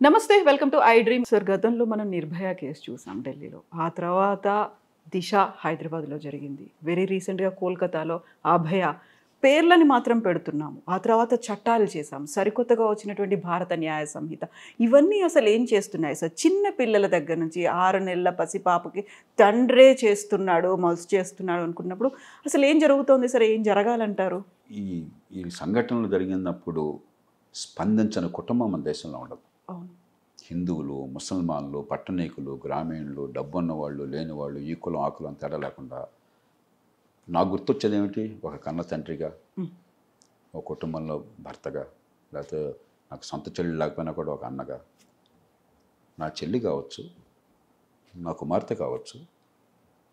నమస్తే, welcome to I dream. Sir, గతంలో మనం నిర్భయ కేసు చూసాం ఢిల్లీలో. ఆ తర్వాత దిశ హైదరాబాద్లో జరిగింది. వెరీ రీసెంట్గా కోల్కతాలో అభయ. పేర్లని మాత్రం పెడుతున్నాము. ఆ తర్వాత చట్టాలు చేశాం. సరికొత్తగా వచ్చినటువంటి భారత న్యాయ సంహిత. ఇవన్నీ అసలు ఏం చేస్తున్నాయి సార్? చిన్న పిల్లల దగ్గర నుంచి 6 నెలల పసిపాపకి తండ్రే చేస్తున్నాడు, మౌస్ చేస్తున్నాడు అనుకున్నప్పుడు అసలు ఏం జరుగుతోంది సార్? ఏం జరగాలంటారు? ఈ ఈ సంఘటనలు జరిగినప్పుడు స్పందించని కుటుంబం మన దేశంలో ఉండదు. అవును. హిందువులు, ముసల్మాన్లు, పట్టణీకులు, గ్రామీణులు, డబ్బున్న వాళ్ళు, లేని వాళ్ళు, ఈ కులం ఆ కులం తేడా లేకుండా నాకు గుర్తొచ్చేది ఏమిటి, ఒక కన్న తండ్రిగా, ఒక కుటుంబంలో భర్తగా, లేకపోతే నాకు సొంత చెల్లి లేకపోయినా కూడా ఒక అన్నగా, నా చెల్లి కావచ్చు, నా కుమార్తె కావచ్చు,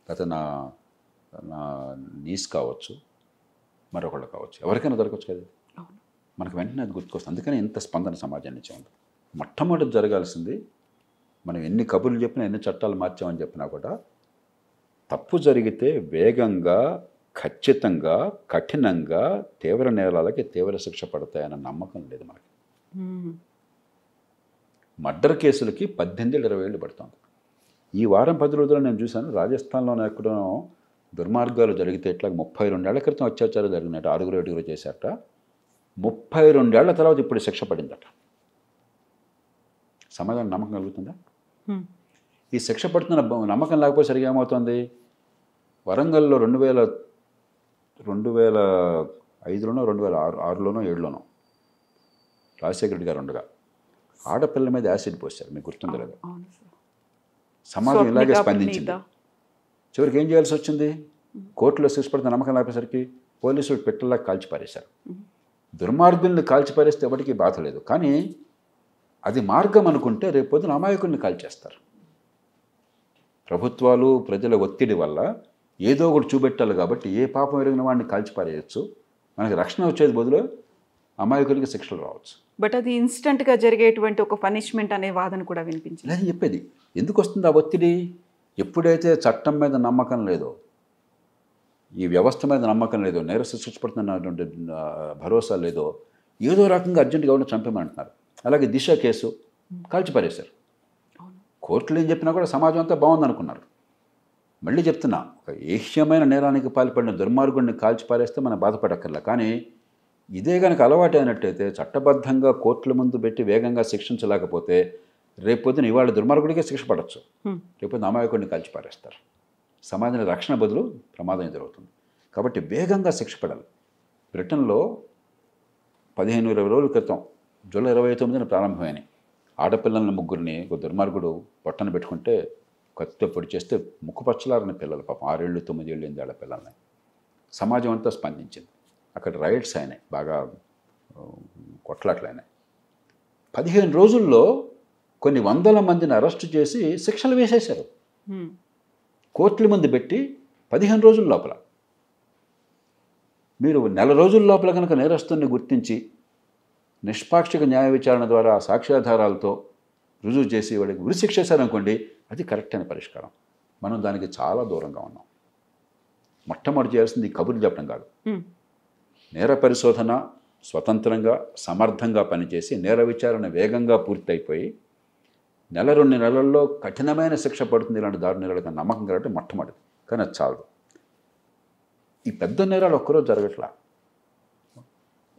లేకపోతే నా నా నీస్ కావచ్చు, మరొకళ్ళు కావచ్చు, ఎవరికైనా దొరకవచ్చు కదా. మనకు వెంటనే అది గుర్తుకొస్తుంది. అందుకని ఇంత స్పందన సమాజాన్ని ఇచ్చాము. మొట్టమొదటి జరగాల్సింది, మనం ఎన్ని కబుర్లు చెప్పినా, ఎన్ని చట్టాలు మార్చామని చెప్పినా కూడా తప్పు జరిగితే వేగంగా, ఖచ్చితంగా, కఠినంగా తీవ్ర నేరాలకి తీవ్ర శిక్ష పడతాయన్న నమ్మకం లేదు మనకి. మర్డర్ కేసులకి 18-20 ఏళ్ళు పడుతుంది. ఈ వారం 10 రోజుల్లో నేను చూశాను, రాజస్థాన్లోనే ఎక్కడో దుర్మార్గాలు జరిగితే ఇట్లా 32 ఏళ్ల క్రితం అత్యాచారాలు జరిగినట్టు 6-7 చేశారట. 32 ఏళ్ల తర్వాత ఇప్పుడు శిక్ష పడిందట. సమాజానికి నమ్మకం కలుగుతుందా? ఈ శిక్ష పడుతున్న నమ్మకం లేకపోతే సరిగా ఏమవుతుంది? వరంగల్లో 2005లోనో 2006లోనో 2007లోనో రాజశేఖర రెడ్డి గారు ఉండగా ఆడపిల్లల మీద యాసిడ్ పోశారు. మీకు గుర్తుందో లేదు? సమాజం ఇలాగే స్పందించింది. చివరికి ఏం చేయాల్సి వచ్చింది? కోర్టులో శిక్ష పడుతున్న నమ్మకం లేకపోయేసరికి పోలీసులు పెట్టల్లా కాల్చిపారేశారు. దుర్మార్గుల్ని కాల్చిపారేస్తే ఎవరికి బాధ లేదు, కానీ అది మార్గం అనుకుంటే రేపు పొద్దున అమాయకుల్ని కాల్చేస్తారు. ప్రభుత్వాలు ప్రజల ఒత్తిడి వల్ల ఏదో ఒకటి చూపెట్టాలి కాబట్టి ఏ పాపం ఎరిగిన వాడిని కాల్చిపారేయచ్చు. మనకి రక్షణ వచ్చేది బదులు అమాయకులకి శిక్షలు రావచ్చు. బట్ అది ఇన్స్టెంట్గా జరిగేటువంటి ఒక పనిష్మెంట్ అనే వాదన కూడా వినిపించింది. లేదు చెప్పేది. ఎందుకు వస్తుంది ఆ ఒత్తిడి? ఎప్పుడైతే చట్టం మీద నమ్మకం లేదో, ఈ వ్యవస్థ మీద నమ్మకం లేదో, నేరస్తు శిక్ష పడుతున్నటువంటి భరోసా లేదో, ఏదో రకంగా అర్జెంటుగా ఉన్న చంపేమంటున్నారు. అలాగే దిశ కేసు కాల్చిపారేశారు. కోర్టులు ఏం చెప్పినా కూడా సమాజం అంతా బాగుందనుకున్నారు. మళ్ళీ చెప్తున్నా, ఒక ఏహ్యమైన నేరానికి పాల్పడిన దుర్మార్గుడిని కాల్చిపారేస్తే మనం బాధపడక్కర్లా. కానీ ఇదే కనుక అలవాటు అయినట్టయితే, చట్టబద్ధంగా కోర్టుల ముందు పెట్టి వేగంగా శిక్షించలేకపోతే రేపొద్దున ఇవాళ దుర్మార్గుడికే శిక్ష పడవచ్చు, రేపొద్దున అమాయకుడిని కాల్చిపారేస్తారు. సమాజానికి రక్షణ బదులు ప్రమాదం జరుగుతుంది. కాబట్టి వేగంగా శిక్ష పడాలి. బ్రిటన్లో 15-20 రోజుల క్రితం జూలై 29న ప్రారంభమైనాయి. ఆడపిల్లల ముగ్గురిని ఒక దుర్మార్గుడు పొట్టన పెట్టుకుంటే కత్తితో పొడి చేస్తే ముక్కుపచ్చలారని పిల్లలు, పాపం 6 ఏళ్ళు 9 ఏళ్ళు 8 ఏళ్ల పిల్లల్ని. సమాజం అంతా స్పందించింది. అక్కడ రైట్స్ అయినాయి, బాగా కొట్లాట్లు అయినాయి. 15 రోజుల్లో కొన్ని వందల మందిని అరెస్టు చేసి శిక్షలు వేసేశారు. కోర్టుల ముందు పెట్టి 15 రోజుల లోపల. మీరు 1 రోజుల లోపల కనుక నేరస్తుని గుర్తించి నిష్పాక్షిక న్యాయ విచారణ ద్వారా సాక్ష్యాధారాలతో రుజువు చేసి వాడికి ఉరిశిక్ష చేశారనుకోండి, అది కరెక్ట్ అయిన పరిష్కారం. మనం దానికి చాలా దూరంగా ఉన్నాం. మొట్టమొదటి చేయాల్సింది కబుర్లు చెప్పడం కాదు. నేర పరిశోధన స్వతంత్రంగా సమర్థంగా పనిచేసి నేర విచారణ వేగంగా పూర్తయిపోయి 1-2 నెలల్లో కఠినమైన శిక్ష పడుతుంది ఇలాంటి దారుణ నేరాలకు నమ్మకం కలగడం మొట్టమొదటి. కానీ అది చాలు. ఈ పెద్ద నేరాలు ఒక్కరోజు జరగట్లా.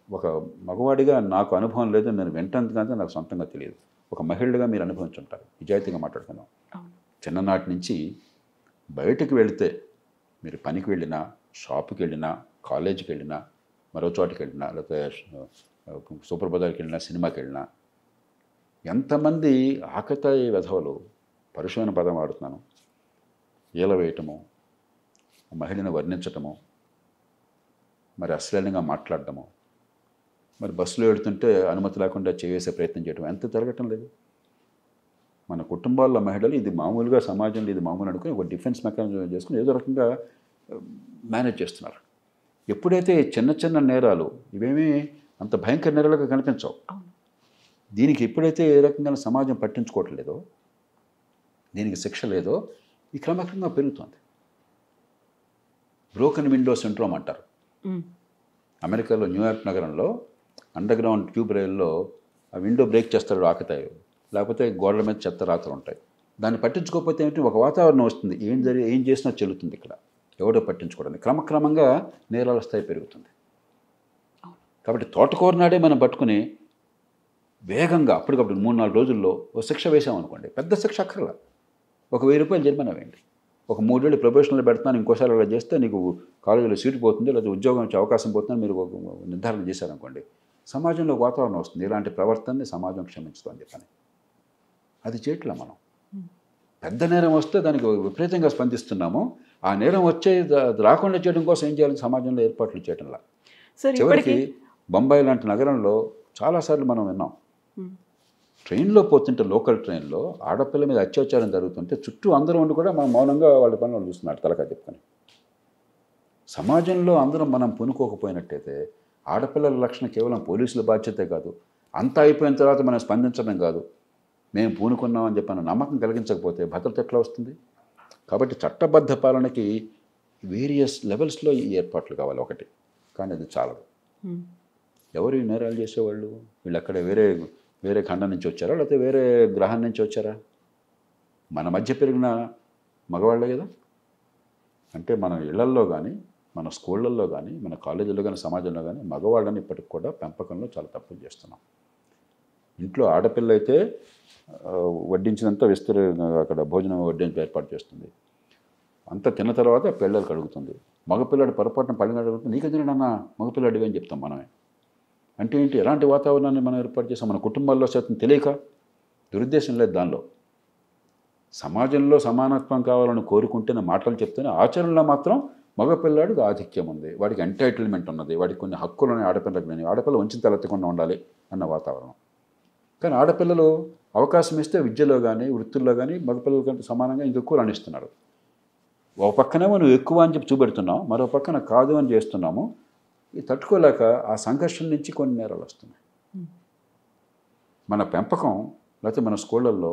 ఒక మగవాడిగా నాకు అనుభవం లేదు, నేను వింటందుకంటే నాకు సొంతంగా తెలియదు. ఒక మహిళగా మీరు అనుభవించుంటారు. నిజాయితీగా మాట్లాడుతున్నాం. చిన్ననాటి నుంచి బయటకు వెళితే, మీరు పనికి వెళ్ళినా, షాపుకి వెళ్ళినా, కాలేజీకి వెళ్ళినా, మరో చోటుకి వెళ్ళినా, లేకపోతే సూపర్ బజార్కి వెళ్ళినా, సినిమాకి వెళ్ళినా, ఎంతమంది ఆకతాయి వెధవలు, పరుషమైన పదం వాడుతున్నాను, ఈల వేయటము, మహిళను వర్ణించటము, మరి అశ్లీలంగా మాట్లాడటము, మరి బస్సులో వెళుతుంటే అనుమతి లేకుండా చేసే ప్రయత్నం చేయడం ఎంత జరగటం లేదు. మన కుటుంబాల్లో మహిళలు ఇది మామూలుగా, సమాజంలో ఇది మామూలు అనుకుని ఒక డిఫెన్స్ మెకానిజం చేసుకుని ఏదో రకంగా మేనేజ్ చేస్తున్నారు. ఎప్పుడైతే చిన్న చిన్న నేరాలు, ఇవేమీ అంత భయంకర నేరాలుగా కనిపించవు, దీనికి ఎప్పుడైతే ఏ రకంగా సమాజం పట్టించుకోవట్లేదో, దీనికి శిక్ష లేదో, ఈ క్రమక్రమంగా పెరుగుతుంది. బ్రోకెన్ విండో సిండ్రోమ్ అంటారు. అమెరికాలో న్యూయార్క్ నగరంలో అండర్ గ్రౌండ్ ట్యూబ్ రైల్లో ఆ విండో బ్రేక్ చేస్తాడు ఆకతాయి, లేకపోతే గోడల మీద చెత్త రాత్రులు ఉంటాయి. దాన్ని పట్టించుకోకపోతే ఏంటి, ఒక వాతావరణం వస్తుంది, ఏం చేసినా చెల్లుతుంది. ఇక్కడ ఎవడో పట్టించుకోవడానికి క్రమక్రమంగా నేరాల స్థాయి పెరుగుతుంది. కాబట్టి తోటకూర నాడే మనం పట్టుకుని వేగంగా అప్పటికప్పుడు 3-4 రోజుల్లో ఒక శిక్ష వేసామనుకోండి, పెద్ద శిక్ష అక్కర్లా, ఒక 1000 రూపాయలు జరిమానా వేయండి, ఒక 3 ఏళ్ళు ప్రొఫెషనల్ పెడతాను, ఇంకోసారి అలా చేస్తే నీకు కాలేజీలో సీటు పోతుంది లేదా ఉద్యోగం వచ్చే అవకాశం పోతుందని మీరు నిర్ధారణ చేశారనుకోండి, సమాజంలో వాతావరణం వస్తుంది, ఇలాంటి ప్రవర్తనని సమాజం క్షమించుతుంది పని. అది చేయట్లా మనం. పెద్ద నేరం వస్తే దానికి విపరీతంగా స్పందిస్తున్నాము. ఆ నేరం వచ్చే రాకుండా చేయడం కోసం ఏం చేయాలి, సమాజంలో ఏర్పాట్లు చేయడంలా. చివరికి బొంబాయి లాంటి నగరంలో చాలాసార్లు మనం విన్నాం, ట్రైన్లో పోతుంటే లోకల్ ట్రైన్లో ఆడపిల్ల మీద అత్యాచారం జరుగుతుంటే చుట్టూ అందరూ ఉండి కూడా మనం మౌనంగా వాళ్ళ పని వాళ్ళు చూస్తున్నారు తలకా చెప్పుకొని. సమాజంలో అందరం మనం పునుకోకపోయినట్టయితే ఆడపిల్లల రక్షణ కేవలం పోలీసుల బాధ్యతే కాదు, అంతా అయిపోయిన తర్వాత మనం స్పందించడం కాదు, మేము పూనుకున్నామని చెప్పిన నమ్మకం కలిగించకపోతే భద్రత ఎట్లా వస్తుంది? కాబట్టి చట్టబద్ధ పాలనకి వేరియస్ లెవెల్స్లో ఈ ఏర్పాట్లు కావాలి ఒకటి, కానీ అది చాలదు. ఎవరు ఈ నేరాలు చేసేవాళ్ళు? వీళ్ళు అక్కడ వేరే ఖండం నుంచి వచ్చారా, లేకపోతే వేరే గ్రహం నుంచి వచ్చారా? మన మధ్య పెరిగిన మగవాళ్ళే కదా. అంటే మన ఇళ్లల్లో కానీ, మన స్కూళ్ళల్లో కానీ, మన కాలేజీల్లో కానీ, సమాజంలో కానీ మగవాళ్ళని ఇప్పటికి కూడా పెంపకంలో చాలా తప్పులు చేస్తున్నాం. ఇంట్లో ఆడపిల్ల అయితే వడ్డించినంత అక్కడ భోజనం వడ్డించి ఏర్పాటు చేస్తుంది, అంతా తిన్న తర్వాత పిల్లలకు అడుగుతుంది. మగపిల్లాడు పొరపాటున పళ్ళని అడుగుతుంది, నీకెందుకు నాన్న మగపిల్లాడివి అని చెప్తాం మనమే. అంటే ఏంటి, ఎలాంటి వాతావరణాన్ని మనం ఏర్పాటు చేస్తాం? మన కుటుంబాల్లో శాతం తెలియక, దురుద్దేశం లేదు దానిలో. సమాజంలో సమానత్వం కావాలని కోరుకుంటేనే మాటలు చెప్తేనే ఆచరణలో మాత్రం మగపిల్లాడికి ఆధిక్యం ఉంది, వాడికి ఎంటైటిల్మెంట్ ఉన్నది, వాడికి కొన్ని హక్కులని ఆడపిల్లలకు లేని, ఆడపిల్ల వంచిన తలెత్తకుండా ఉండాలి అన్న వాతావరణం. కానీ ఆడపిల్లలు అవకాశం ఇస్తే విద్యలో కానీ వృత్తుల్లో కానీ మగపిల్లల కంటే సమానంగా ఇంకెక్కువ రాణిస్తున్నారు. ఒక పక్కనేమో నువ్వు ఎక్కువ అని చెప్పి చూపెడుతున్నావు, మరో పక్కన కాదు అని చేస్తున్నాము. ఇది తట్టుకోలేక ఆ సంఘర్షణ నుంచి కొన్ని నేరాలు వస్తున్నాయి. మన పెంపకం లేకపోతే మన స్కూళ్ళల్లో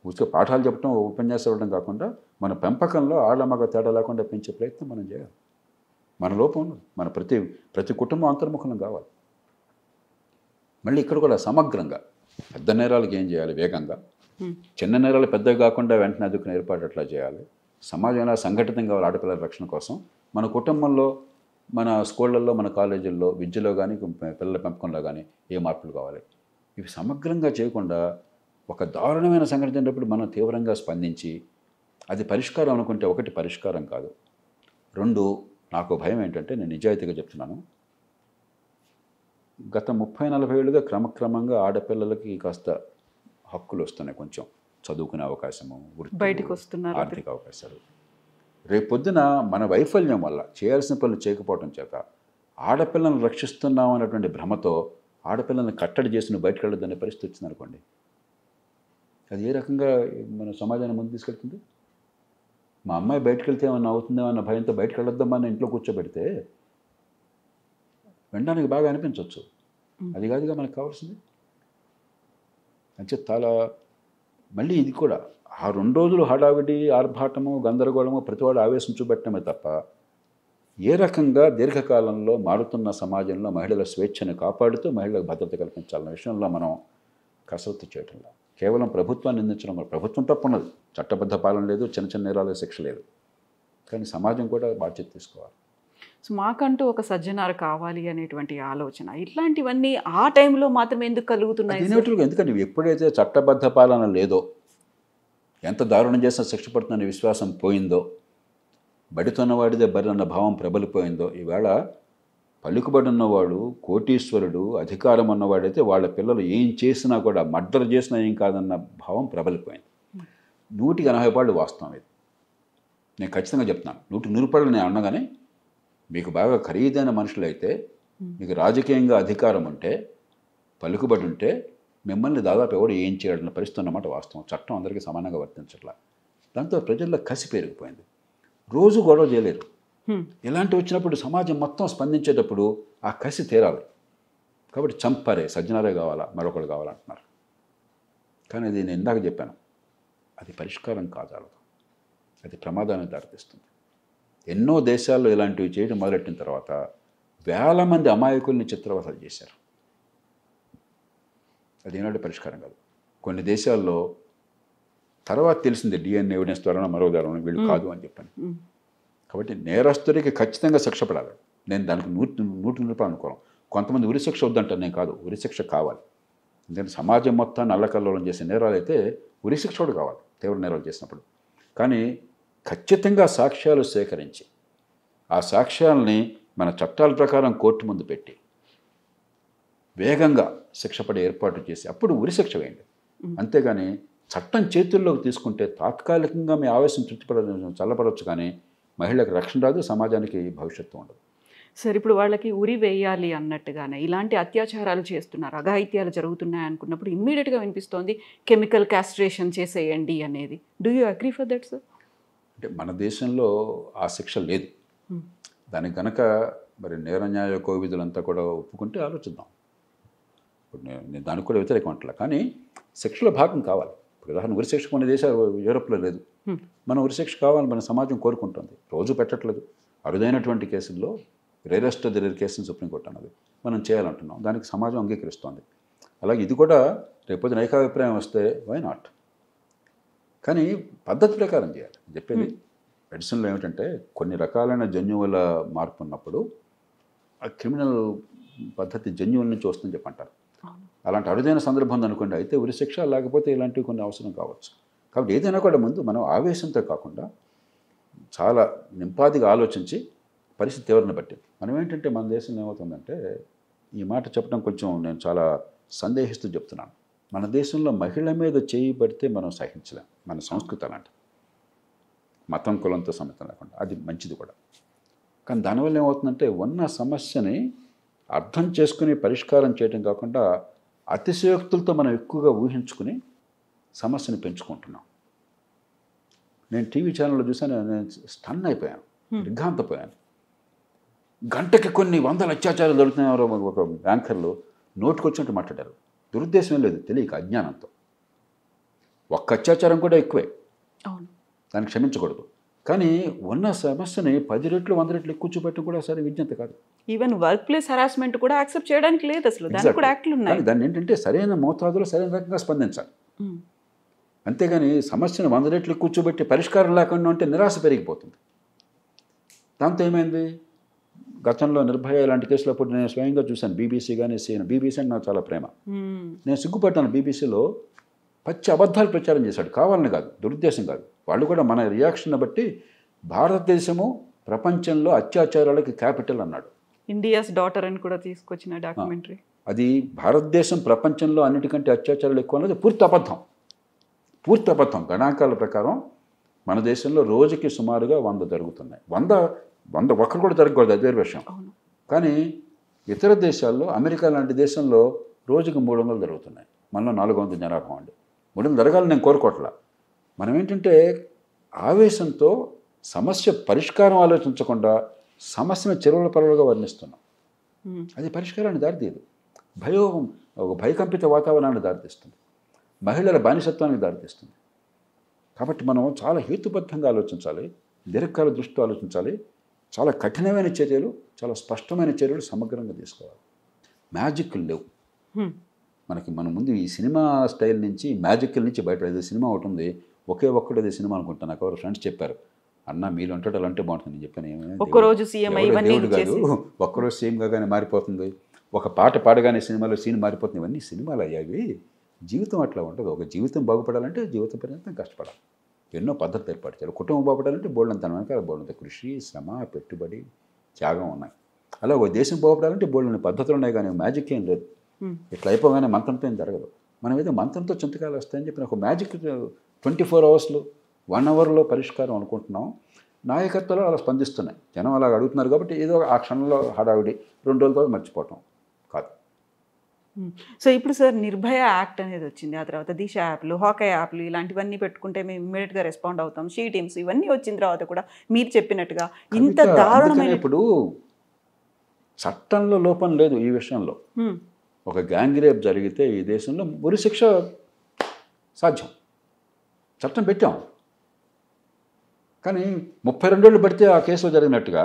ఉచిత పాఠాలు చెప్పడం, ఉపన్యాసం ఇవ్వడం కాకుండా మన పెంపకంలో ఆళ్ళ మగ తేడా లేకుండా పెంచే ప్రయత్నం మనం చేయాలి. మన లోపం ఉన్నది, మన ప్రతి కుటుంబం అంతర్ముఖం కావాలి. మళ్ళీ ఇక్కడ కూడా సమగ్రంగా పెద్ద నేరాలకు ఏం చేయాలి, వేగంగా చిన్న నేరాలు పెద్దవి కాకుండా వెంటనే అదుకునే ఏర్పాటు అట్లా చేయాలి. సమాజంలో సంఘటితంగా కావాలి ఆడపిల్లల రక్షణ కోసం. మన కుటుంబంలో, మన స్కూళ్ళల్లో, మన కాలేజీల్లో, విద్యలో కానీ పిల్లల పెంపకంలో కానీ ఏ మార్పులు కావాలి. ఇవి సమగ్రంగా చేయకుండా ఒక దారుణమైన సంఘటన జరిగినప్పుడు మనం తీవ్రంగా స్పందించి అది పరిష్కారం అనుకుంటే ఒకటి పరిష్కారం కాదు. 2, నాకు భయం ఏంటంటే, నేను నిజాయితీగా చెప్తున్నాను, గత 30-40 ఏళ్ళుగా క్రమక్రమంగా ఆడపిల్లలకి కాస్త హక్కులు వస్తున్నాయి, కొంచెం చదువుకునే అవకాశము, బయటకు వస్తున్నారు, ఆర్థిక అవకాశాలు. రేపొద్దున మన వైఫల్యం వల్ల చేయాల్సిన పనులు చేయకపోవడం చేత ఆడపిల్లలను రక్షిస్తున్నాం అనేటువంటి భ్రమతో ఆడపిల్లల్ని కట్టడి చేసి బయటకు వెళ్ళొద్దనే పరిస్థితి వచ్చిందనుకోండి, అది ఏ రకంగా మన సమాజాన్ని ముందు తీసుకెళ్తుంది? మా అమ్మాయి బయటకు వెళ్తే ఏమన్నా అవుతుందేమో అన్న భయంతో బయటకు వెళ్ళొద్దామా అని ఇంట్లో కూర్చోబెడితే వినడానికి బాగా అనిపించవచ్చు, అది కాదుగా మనకు కావాల్సింది. అంటే చాలా మళ్ళీ ఇది కూడా ఆ 2 రోజులు హడావిడి, ఆర్భాటము, గందరగోళము, ప్రతివాడు ఆవేశం చూపెట్టడమే తప్ప ఏ రకంగా దీర్ఘకాలంలో మారుతున్న సమాజంలో మహిళల స్వేచ్ఛను కాపాడుతూ మహిళలకు భద్రత కల్పించాలన్న విషయంలో మనం కసరత్తు చేయటంలా. కేవలం ప్రభుత్వాన్ని నిందించడం, ప్రభుత్వం తప్పున్నది, చట్టబద్ధ పాలన లేదు, చిన్న చిన్న నేరాల శిక్ష లేదు, కానీ సమాజం కూడా బాధ్యత తీసుకోవాలి. సో మాకంటూ ఒక సజ్జనారు కావాలి అనేటువంటి ఆలోచన, ఇట్లాంటివన్నీ ఆ టైంలో మాత్రం ఎందుకు కలుగుతున్నాయి? ఎందుకంటే ఎప్పుడైతే చట్టబద్ధ పాలన లేదో, ఎంత దారుణం చేసినా శిక్ష పడుతుందనే విశ్వాసం పోయిందో, బడితున్నవాడిదే బరి అన్న భావం ప్రబలిపోయిందో, ఈవేళ పలుకుబడి ఉన్నవాడు, కోటీశ్వరుడు, అధికారం ఉన్నవాడైతే వాళ్ళ పిల్లలు ఏం చేసినా కూడా, మర్డర్ చేసినా ఏం కాదన్న భావం ప్రబలిపోయింది. 180% వాస్తవం ఇది, నేను ఖచ్చితంగా చెప్తున్నాను. 100% నేను అన్నగానే, మీకు బాగా ఖరీదైన మనుషులైతే, మీకు రాజకీయంగా అధికారం ఉంటే, పలుకుబడి ఉంటే, మిమ్మల్ని దాదాపు ఎవడు ఏం చేయాలన్న పరిస్థితి అన్నమాట వాస్తవం. చట్టం అందరికీ సమానంగా వర్తించట్లా. దాంతో ప్రజల్లో కసి పెరిగిపోయింది. రోజు గొడవ చేయలేరు. ఇలాంటి వచ్చినప్పుడు సమాజం మొత్తం స్పందించేటప్పుడు ఆ కసి తీరాలి. కాబట్టి చంపరే, సజ్జనారే కావాలా, మరొకరు కావాలంటున్నారు. కానీ అది నేను ఇందాక చెప్పాను, అది పరిష్కారం కాజాలదు, అది ప్రమాదానికి దారితీస్తుంది. ఎన్నో దేశాల్లో ఇలాంటివి చేయడం మొదలెట్టిన తర్వాత వేల మంది అమాయకుల్ని చిత్రవతలు చేశారు. అది ఏనాటి పరిష్కారం కాదు. కొన్ని దేశాల్లో తర్వాత తెలిసింది DNA ఎవిడెన్స్ ద్వారా మరో ద్వారా వీళ్ళు కాదు అని చెప్పని. కాబట్టి నేరస్తుడికి ఖచ్చితంగా శిక్ష పడాలి. నేను దానికి 100% అనుకోను. కొంతమంది ఉరిశిక్ష వద్దంటారు, నేను కాదు, ఉరిశిక్ష కావాలి. ఎందుకంటే సమాజం మొత్తాన్ని అల్లకల్లోలం చేసే నేరాలు అయితే ఉరిశిక్ష కూడా కావాలి తీవ్ర నేరాలు చేసినప్పుడు. కానీ ఖచ్చితంగా సాక్ష్యాలు సేకరించి ఆ సాక్ష్యాలని మన చట్టాల ప్రకారం కోర్టు ముందు పెట్టి వేగంగా శిక్ష పడే ఏర్పాటు చేసి అప్పుడు ఉరిశిక్ష వేయండి. అంతేగాని చట్టం చేతుల్లోకి తీసుకుంటే తాత్కాలికంగా మీ ఆవేశం చల్లపడవచ్చు, కానీ మహిళలకు రక్షణ రాదు, సమాజానికి భవిష్యత్తు ఉండదు. సార్, ఇప్పుడు వాళ్ళకి ఉరి వేయాలి అన్నట్టుగానే ఇలాంటి అత్యాచారాలు చేస్తున్నారు, అఘాయిత్యాలు జరుగుతున్నాయి అనుకున్నప్పుడు ఇమ్మీడియట్గా వినిపిస్తోంది కెమికల్ కాస్ట్రేషన్ చేసేయండి అనేది. Do you agree for that sir? అంటే మన దేశంలో ఆ శిక్ష లేదు. దానికి కనుక మరి నేర న్యాయ కోవిధులంతా కూడా ఒప్పుకుంటే ఆలోచిద్దాం. ఇప్పుడు నేను దానికి కూడా వ్యతిరేకం అంటలే, కానీ శిక్షలో భాగం కావాలి. ఉదాహరణ ఉరిశిక్ష కొన్ని దేశాలు యూరోప్లో లేదు. మనం ఉరిశిక్ష కావాలి, మన సమాజం కోరుకుంటుంది. రోజు పెట్టట్లేదు, అరుదైనటువంటి కేసుల్లో రేరెస్ట్ ఆఫ్ ది రేర్ కేసుని సుప్రీంకోర్టు అన్నది మనం చేయాలంటున్నాం. దానికి సమాజం అంగీకరిస్తోంది. అలాగే ఇది కూడా రేపొద్దున ఏకాభిప్రాయం వస్తే వై నాట్, కానీ పద్ధతి ప్రకారం చేయాలి. చెప్పేది మెడిసిన్లో ఏమిటంటే కొన్ని రకాలైన జన్యువుల మార్పు ఉన్నప్పుడు ఆ క్రిమినల్ పద్ధతి జన్యువుల నుంచి వస్తుందని చెప్పంటారు. అలాంటి అరుదైన సందర్భం అనుకోండి, అయితే ఉరిశిక్ష, లేకపోతే ఇలాంటివి కొన్ని అవసరం కావచ్చు. కాబట్టి ఏదైనా కూడా ముందు మనం ఆవేశంతో కాకుండా చాలా నింపాదిగా ఆలోచించి పరిస్థితి తీవ్రని బట్టి మనం ఏంటంటే మన దేశంలో ఏమవుతుందంటే, ఈ మాట చెప్పడం కొంచెం నేను చాలా సందేహిస్తూ చెప్తున్నాను. మన దేశంలో మహిళ మీద చేయి పడితే మనం సహించలేం. మన సంస్కృతి అలాంటి, మతం కులంతో సమస్య లేకుండా, అది మంచిది కూడా. కానీ దానివల్ల ఏమవుతుందంటే ఉన్న సమస్యని అర్థం చేసుకుని పరిష్కారం చేయడం కాకుండా అతిశయోక్తులతో మనం ఎక్కువగా ఊహించుకుని సమస్యని పెంచుకుంటున్నాం. నేను టీవీ ఛానల్లో చూసాను, నేను స్టన్ అయిపోయాను, దిగ్భ్రాంతపోయాను. గంటకి కొన్ని వందల అత్యాచారాలు జరుగుతున్నారో ఒక యాంకర్లు నోటుకొచ్చినట్టు మాట్లాడారు. దురుద్దేశం ఏం లేదు, తెలియక అజ్ఞానంతో. ఒక్క అత్యాచారం కూడా ఎక్కువే, దాన్ని క్షమించకూడదు. కానీ ఉన్న సమస్యని 10 రెట్లు 100 రెట్లు ఎక్కువ చూపెట్టడం కూడా సరే విజ్ఞత కాదు. ఈవెన్ వర్క్ ప్లేస్ హరాస్మెంట్ కూడా యాక్సెప్ట్ చేయడానికి లేదు అసలు. దానికి కూడా యాక్ట్లు ఉన్నాయి. దాన్ని ఏంటంటే సరైన మోతాదులో సరైన రకంగా స్పందించాలి. అంతేగాని సమస్యను 100 రెట్లు కూర్చోబెట్టి పరిష్కారం లేకుండా ఉంటే నిరాశ పెరిగిపోతుంది. దాంతో ఏమైంది, గతంలో నిర్భయ లాంటి కేసులప్పుడు నేను స్వయంగా చూశాను. బీబీసీ కానీ బీబీసీ అంటే నాకు చాలా ప్రేమ. నేను సిగ్గుపడ్డాను. బీబీసీలో పచ్చి అబద్ధాలు ప్రచారం చేశాడు, కావాలని కాదు, దురుద్దేశం కాదు. వాళ్ళు కూడా మన రియాక్షన్ బట్టి భారతదేశము ప్రపంచంలో అత్యాచారాలకి క్యాపిటల్ అన్నాడు. ఇండియాస్ డాటర్ అని కూడా తీసుకొచ్చిన డాక్యుమెంటరీ. అది భారతదేశం ప్రపంచంలో అన్నిటికంటే అత్యాచారాలు ఎక్కువ అన్నది పూర్తి అబద్ధం. పూర్తి అబద్ధం. గణాంకాల ప్రకారం మన దేశంలో రోజుకి సుమారుగా 100 జరుగుతున్నాయి. 100 ఒక్కరు కూడా జరగకూడదు, అది వేరే విషయం. కానీ ఇతర దేశాల్లో, అమెరికా లాంటి దేశంలో రోజుకి 300 జరుగుతున్నాయి. మనలో 400 జనాభా అండి. 300 జరగాలని నేను కోరుకోవట్లా. మనం ఏంటంటే ఆవేశంతో సమస్య పరిష్కారం ఆలోచించకుండా సమస్యను చెరువుల పరువులుగా వర్ణిస్తున్నాం. అది పరిష్కారాన్ని దారితీయదు. ఒక భయకంపిత వాతావరణాన్ని దారితీస్తుంది, మహిళల బానిసత్వానికి దారితీస్తుంది. కాబట్టి మనం చాలా హేతుబద్ధంగా ఆలోచించాలి, దీర్ఘకాల దృష్టితో ఆలోచించాలి. చాలా కఠినమైన చర్యలు, చాలా స్పష్టమైన చర్యలు సమగ్రంగా తీసుకోవాలి. మ్యాజిక్లు లేవు మనకి. మన ముందు ఈ సినిమా స్టైల్ నుంచి, మ్యాజిక్ల నుంచి బయటపడేది. సినిమా ఒకటి ఉంది, ఒకే ఒక్కటి అది సినిమా అనుకుంటాను. నాకు ఎవరు ఫ్రెండ్స్ చెప్పారు, అన్న మీరు అంటే అలా అంటే బాగుంటుంది. నేను చెప్పాను, ఒక్కరోజు సీఎం దేవుడు కాదు, ఒక్కరోజు సీఎం కాగానే మారిపోతుంది, ఒక పాట పాడగానే సినిమాలో సీన్ మారిపోతుంది. ఇవన్నీ సినిమాలు అయ్యావి. జీవితం అట్లా ఉంటుంది. ఒక జీవితం బాగుపడాలంటే జీవితం పర్యంతం కష్టపడాలి, ఎన్నో పద్ధతులు ఏర్పాటు చేయాలి. కుటుంబం బాగుపడాలంటే బోల్డంత వెనకాల బోల్డంత కృషి, శ్రమ, పెట్టుబడి, త్యాగం ఉన్నాయి. అలా ఒక దేశం బాగుపడాలంటే బోల్డని పద్ధతులు ఉన్నాయి, కానీ మ్యాజిక్ ఏం లేదు. ఇట్లా అయిపోగానే మంత్రంతో ఏం జరగదు. మనం ఏదో మంత్రంతో చింతకాయలు వస్తాయని చెప్పిన ఒక మ్యాజిక్ 24 అవర్స్లో 1 అవర్లో పరిష్కారం అనుకుంటున్నాం. నాయకత్వాలు అలా స్పందిస్తున్నాయి, జనం అలా అడుగుతున్నారు. కాబట్టి ఏదో ఆ క్షణంలో హడావిడి 2 రోజుల తర్వాత మర్చిపోవటం కాదు. సో ఇప్పుడు సార్ నిర్భయ యాక్ట్ అనేది వచ్చింది, ఆ తర్వాత దిశ యాప్లు, హాకై యాప్లు, ఇలాంటివన్నీ పెట్టుకుంటే మేము ఇమ్మీడియట్గా రెస్పాండ్ అవుతాం. షీ టీమ్స్ ఇవన్నీ వచ్చిన తర్వాత కూడా మీరు చెప్పినట్టుగా ఇంత దారుణమైన, ఇప్పుడు చట్టంలో లోపం లేదు ఈ విషయంలో. ఒక గ్యాంగ్ రేప్ జరిగితే ఈ దేశంలో ఉరిశిక్ష సాధ్యం. చట్టం పెట్టాం. కానీ 32 ఏళ్ళు పడితే ఆ కేసులో జరిగినట్టుగా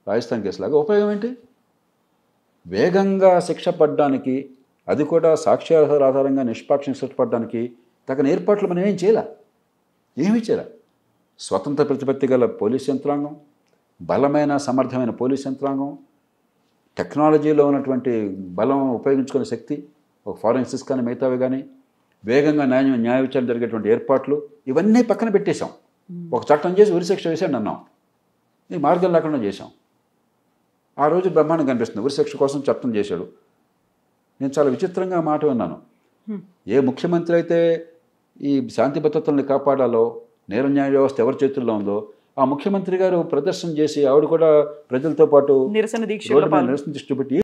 రాజస్థాన్ కేసులాగా ఉపయోగం ఏంటి? వేగంగా శిక్ష పడడానికి, అది కూడా సాక్ష్యాధార ఆధారంగా నిష్పాక్షంగా శిక్ష పడడానికి తగిన ఏర్పాట్లు మనం ఏమీ చేయాల. స్వతంత్ర ప్రతిపత్తి గల పోలీస్ యంత్రాంగం, బలమైన సమర్థమైన పోలీస్ యంత్రాంగం, టెక్నాలజీలో ఉన్నటువంటి బలం ఉపయోగించుకునే శక్తి, ఒక ఫారెన్సిక్స్ కానీ మిగతావి కానీ, వేగంగా న్యాయ విచారణ జరిగేటువంటి ఏర్పాట్లు, ఇవన్నీ పక్కన పెట్టేశాం. ఒక చట్టం చేసి ఉరిశిక్ష వేసాడు అన్నాం. ఈ మార్గం లేకుండా చేశాం. ఆ రోజు బ్రహ్మాండం కనిపిస్తుంది. ఉరిశిక్ష కోసం చట్టం చేశాడు. నేను చాలా విచిత్రంగా మాట విన్నాను. ఏ ముఖ్యమంత్రి అయితే ఈ శాంతి భద్రతల్ని కాపాడాలో, నేర న్యాయ వ్యవస్థ ఎవరి చేతుల్లో ఉందో ఆ ముఖ్యమంత్రి గారు ప్రదర్శన చేసి ఆవిడ కూడా ప్రజలతో పాటు నిరసన దీక్ష రోడ్డు మీద నిరసన దృష్టి పెట్టి